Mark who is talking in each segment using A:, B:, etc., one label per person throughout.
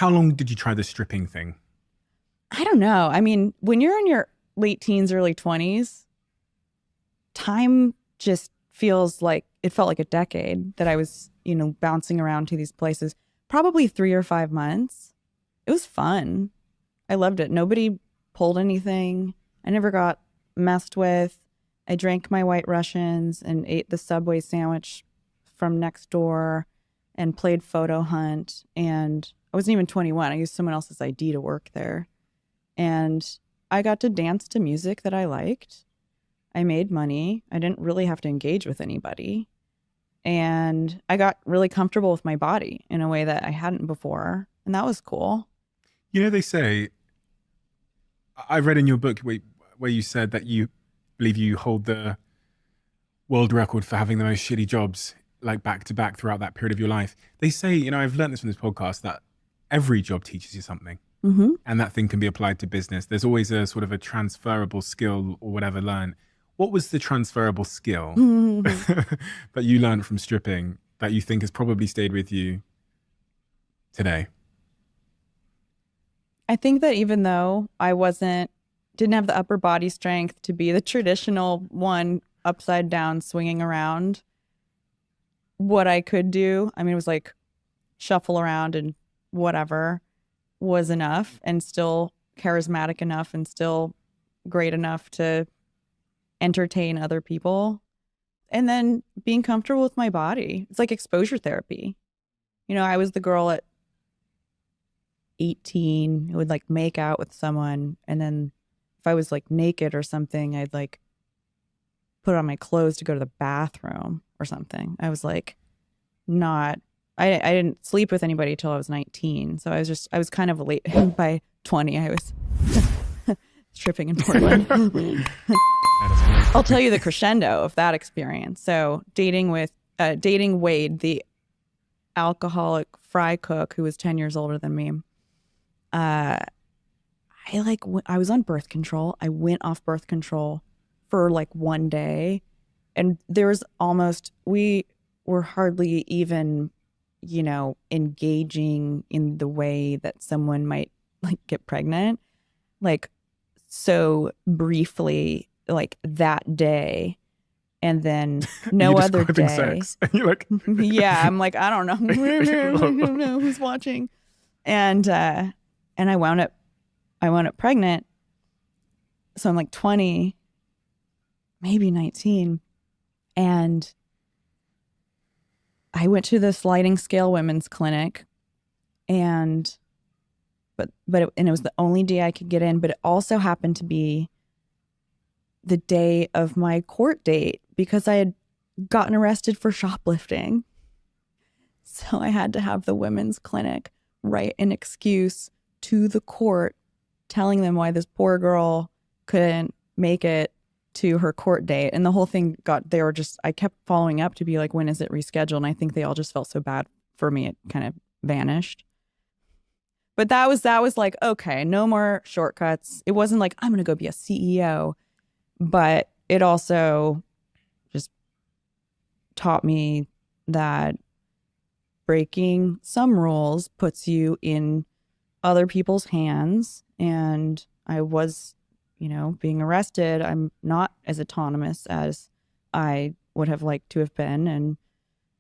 A: How long did you try the stripping thing?
B: I don't know. I mean, when you're in your late teens, early 20s, time just feels like it felt like a decade that I was, bouncing around to these places. Probably 3 or 5 months. It was fun. I loved it. Nobody pulled anything. I never got messed with. I drank my White Russians and ate the Subway sandwich from next door and played photo hunt. And I wasn't even 21. I used someone else's ID to work there. And I got to dance to music that I liked. I made money. I didn't really have to engage with anybody. And I got really comfortable with my body in a way that I hadn't before. And that was cool.
A: They say, I read in your book where you said that you believe you hold the world record for having the most shitty jobs, like back to back throughout that period of your life. They say, I've learned this from this podcast, that every job teaches you something.
B: Mm-hmm.
A: And that thing can be applied to business. There's always a sort of a transferable skill or whatever learned. What was the transferable skill that you learned from stripping that you think has probably stayed with you today?
B: I think that even though I didn't have the upper body strength to be the traditional one upside down swinging around, what I could do, I mean, it was like shuffle around and whatever was enough, and still charismatic enough and still great enough to entertain other people. And then being comfortable with my body. It's like exposure therapy. I was the girl at 18 who would like make out with someone, and then if I was like naked or something, I'd like put on my clothes to go to the bathroom or something. I was like not I didn't sleep with anybody till I was 19. So I was kind of late. By 20 I was stripping in Portland. I'll tell you the crescendo of that experience. So dating Wade, the alcoholic fry cook who was 10 years older than me. I was on birth control. I went off birth control for like one day, and we were hardly even, engaging in the way that someone might like get pregnant, like so briefly, like that day. And then no other day.
A: Sex. And you're like,
B: yeah, I'm like, I don't know. I don't know who's watching. And I wound up pregnant. So I'm like 20, maybe 19. And I went to the sliding scale women's clinic, and it was the only day I could get in, but it also happened to be the day of my court date because I had gotten arrested for shoplifting. So I had to have the women's clinic write an excuse to the court telling them why this poor girl couldn't make it to her court date. And the whole thing I kept following up to be like, when is it rescheduled? And I think they all just felt so bad for me, it kind of vanished. But that was like, okay, no more shortcuts. It wasn't like, I'm going to go be a CEO. But it also just taught me that breaking some rules puts you in other people's hands. And I was, being arrested. I'm not as autonomous as I would have liked to have been. And,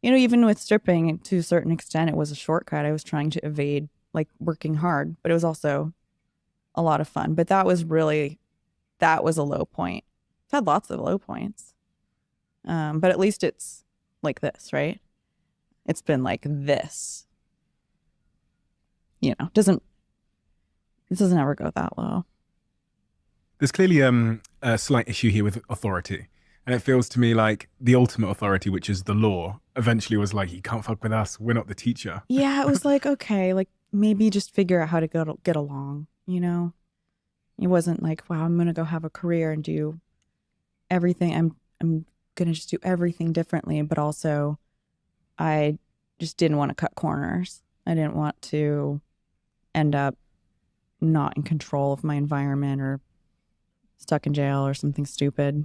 B: even with stripping, to a certain extent, it was a shortcut. I was trying to evade, like, working hard, but it was also a lot of fun. But that was a low point. I've had lots of low points. But at least it's like this, right? It's been like this. It doesn't ever go that low.
A: There's clearly a slight issue here with authority. And it feels to me like the ultimate authority, which is the law, eventually was like, you can't fuck with us. We're not the teacher.
B: Yeah, it was like, okay, like maybe just figure out how to get along, It wasn't like, wow, I'm going to go have a career and do everything. I'm going to just do everything differently. But also, I just didn't want to cut corners. I didn't want to end up not in control of my environment or stuck in jail or something stupid.